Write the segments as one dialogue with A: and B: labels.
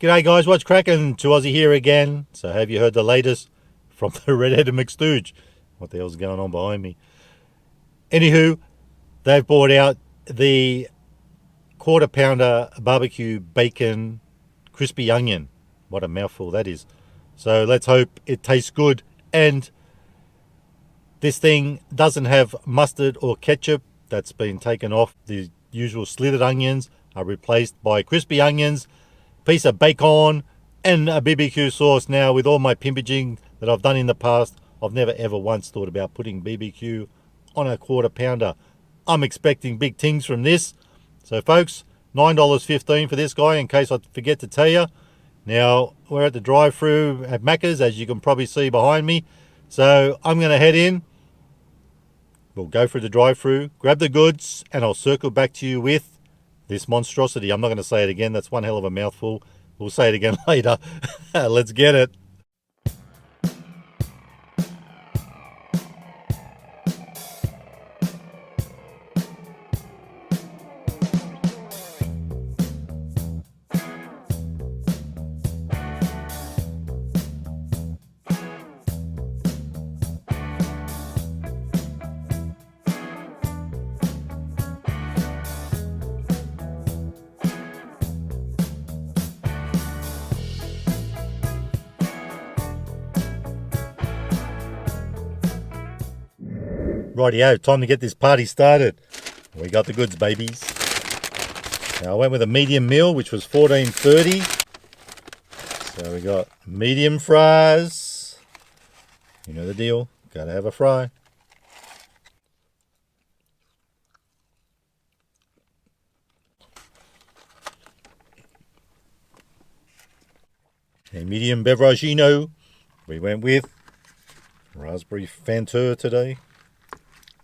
A: G'day guys, what's cracking? To Aussie here again. So have you heard the latest from the red-headed McStooged? What the hell's going on behind me? Anywho, they've brought out the quarter pounder barbecue bacon crispy onion. What a mouthful that is. So let's hope it tastes good. And this thing doesn't have mustard or ketchup. That's been taken off. The usual slithered onions are replaced by crispy onions, piece of bacon, and a BBQ sauce. Now, with all my pimpaging that I've done in the past, I've never ever once thought about putting BBQ on a quarter pounder. I'm expecting big things from this. So folks, $9.15 for this guy, in case I forget to tell you. Now, we're at the drive-through at Macca's, as you can probably see behind me. So I'm going to head in. We'll go through the drive-through, grab the goods, and I'll circle back to you with this monstrosity. I'm not going to say it again. That's one hell of a mouthful. We'll say it again later. Let's get it. Rightio, time to get this party started. We got the goods, babies. Now I went with a medium meal, which was $14.30. So we got medium fries. You know the deal. Gotta have a fry. A medium beveragino. We went with raspberry Fanteur today.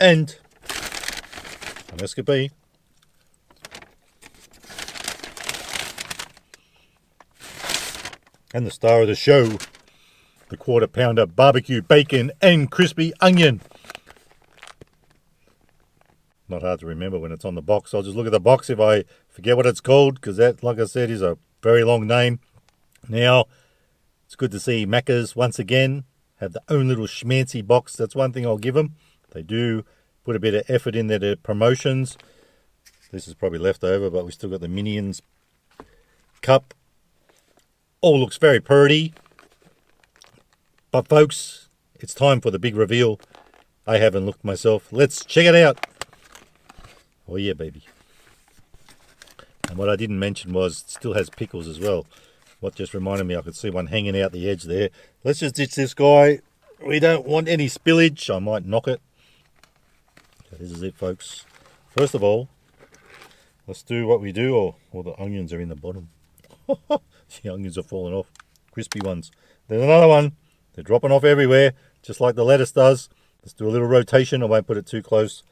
A: And an escapee. And the star of the show, the quarter pounder barbecue bacon and crispy onion. Not hard to remember when it's on the box. I'll just look at the box if I forget what it's called, because that, like I said, is a very long name. Now, it's good to see Macca's once again have their own little schmancy box. That's one thing I'll give them. They do put a bit of effort in their promotions. This is probably left over, but we still got the Minions cup. All looks very pretty. But folks, it's time for the big reveal. I haven't looked myself. Let's check it out. Oh yeah, baby. And what I didn't mention was it still has pickles as well. What just reminded me, I could see one hanging out the edge there. Let's just ditch this guy. We don't want any spillage. I might knock it. So this is it, folks. First of all, let's do what we do. Or the onions are in the bottom. The onions are falling off. Crispy ones. There's another one. They're dropping off everywhere, just like the lettuce does. Let's do a little rotation. I won't put it too close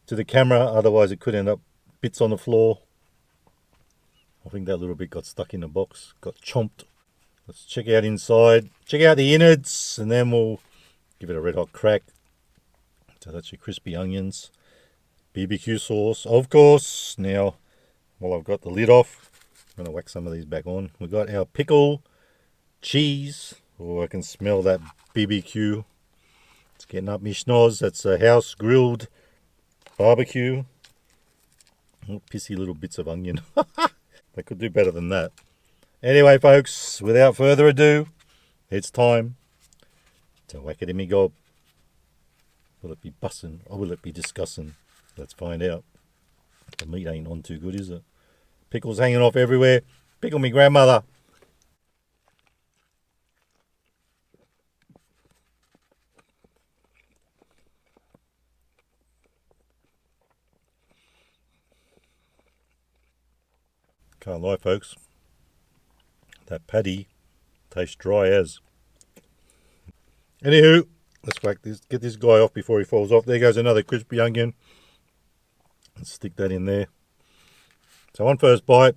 A: to the camera, otherwise it could end up bits on the floor. I think that little bit got stuck in the box, got chomped. Let's check out inside, check out the innards, and then we'll give it a red hot crack. So that's your crispy onions. BBQ sauce, of course. Now, while I've got the lid off, I'm going to whack some of these back on. We've got our pickle, cheese. Oh, I can smell that BBQ. It's getting up me schnoz. That's a house grilled barbecue. Oh, pissy little bits of onion. They could do better than that. Anyway, folks, without further ado, it's time to whack it in me gob. Will it be bussin' or will it be disgussin'? Let's find out. The meat ain't on too good, is it? Pickles hanging off everywhere. Pickle me grandmother. Can't lie, folks. That patty tastes dry as. Anywho, let's whack this, get this guy off before he falls off. There goes another crispy onion. Let's stick that in there. So on first bite,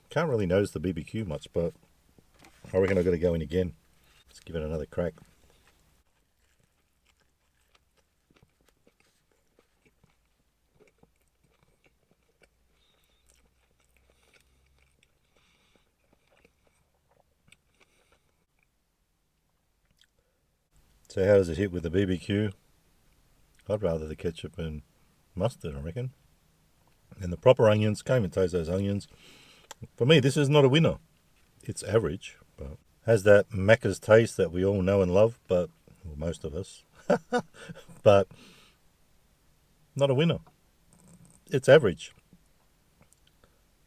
A: can't really notice the BBQ much, but I reckon I've got to go in again. Let's give it another crack. So how does it hit with the BBQ? I'd rather the ketchup and mustard, I reckon. And the proper onions, can't even taste those onions. For me, this is not a winner. It's average, but has that Macca's taste that we all know and love, but well, most of us. But not a winner. It's average.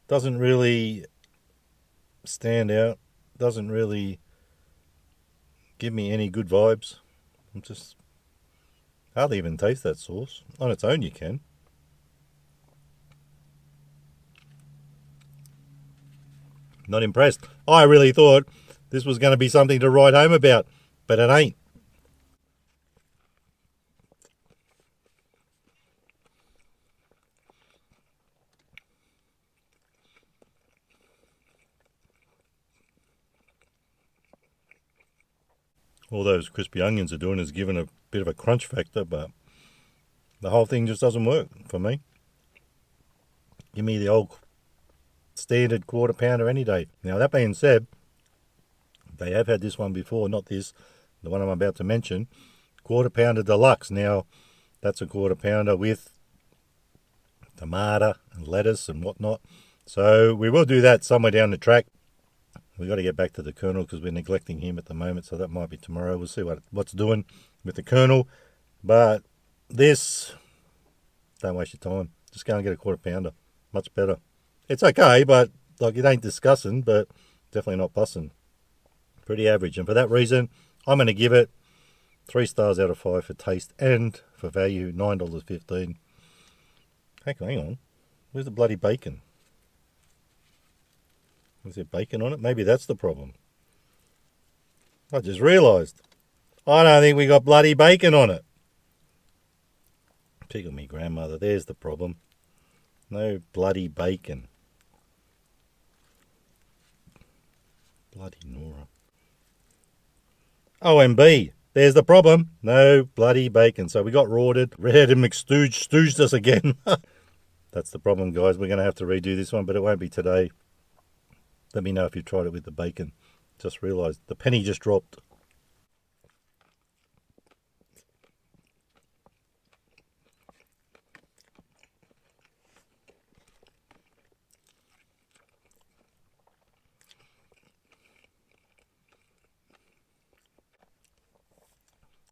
A: Doesn't really stand out. Doesn't really give me any good vibes. I'm just hardly even taste that sauce. On its own you can. Not impressed. I really thought this was going to be something to write home about, but it ain't. All those crispy onions are doing is giving a bit of a crunch factor, but the whole thing just doesn't work for me. Give me the old standard quarter pounder any day. Now, that being said, they have had this one before, not this, the one I'm about to mention, quarter pounder deluxe. Now, that's a quarter pounder with tomato and lettuce and whatnot. So we will do that somewhere down the track. We've got to get back to the Colonel because we're neglecting him at the moment, so that might be tomorrow. We'll see what's doing with the Colonel. But this, don't waste your time. Just go and get a quarter pounder. Much better. It's okay, but like it ain't discussing, but definitely not bussing. Pretty average. And for that reason, I'm going to give it 3 stars out of 5 for taste and for value, $9.15. Hang on. Where's the bloody bacon? Was there bacon on it? Maybe that's the problem. I just realised. I don't think we got bloody bacon on it. Tickle me grandmother. There's the problem. No bloody bacon. Bloody Nora. OMB. There's the problem. No bloody bacon. So we got rorted. Red and McStooged stooged us again. That's the problem, guys. We're going to have to redo this one, but it won't be today. Let me know if you've tried it with the bacon. Just realised the penny just dropped.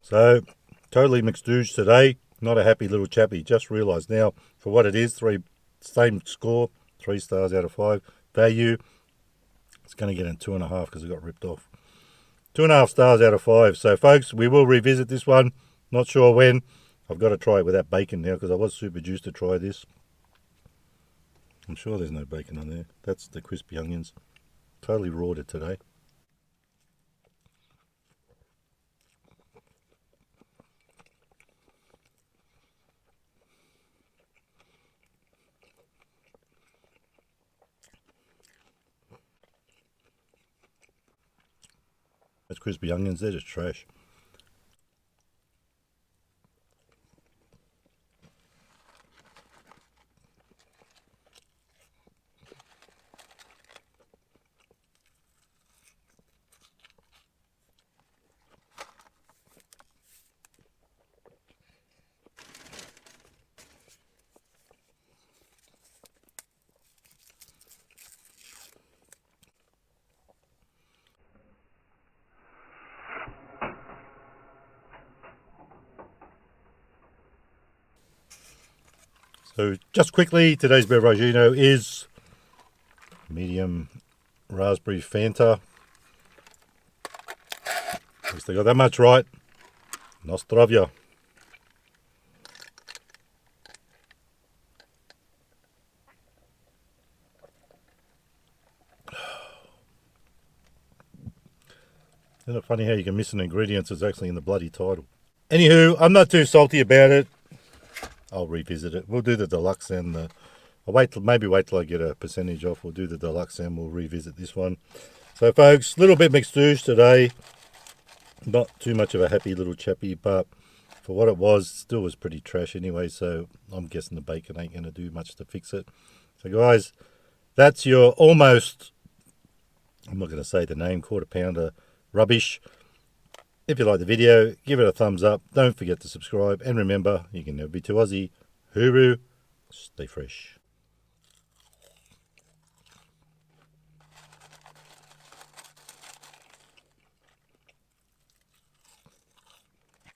A: So, totally McStooged today. Not a happy little chappy. Just realised now, for what it is, same score, 3 stars out of 5. Value, it's going to get in 2.5 because it got ripped off. 2.5 stars out of 5. So, folks, we will revisit this one. Not sure when. I've got to try it without bacon now because I was super juiced to try this. I'm sure there's no bacon on there. That's the crispy onions. Totally rawed it today. Those crispy onions, they're just trash. So just quickly, today's beveragino is medium raspberry Fanta. At least I got that much right. Nostrovia. Isn't it funny how you can miss an ingredient that's actually in the bloody title? Anywho, I'm not too salty about it. I'll revisit it. We'll do the deluxe and the... maybe wait till I get a percentage off. We'll do the deluxe and we'll revisit this one. So, folks, a little bit McStooged today. Not too much of a happy little chappy, but for what it was, still was pretty trash anyway. So I'm guessing the bacon ain't going to do much to fix it. So, guys, that's your almost... I'm not going to say the name, quarter pounder rubbish. If you like the video, give it a thumbs up. Don't forget to subscribe. And remember, you can never be too Aussie. Hooroo. Stay fresh.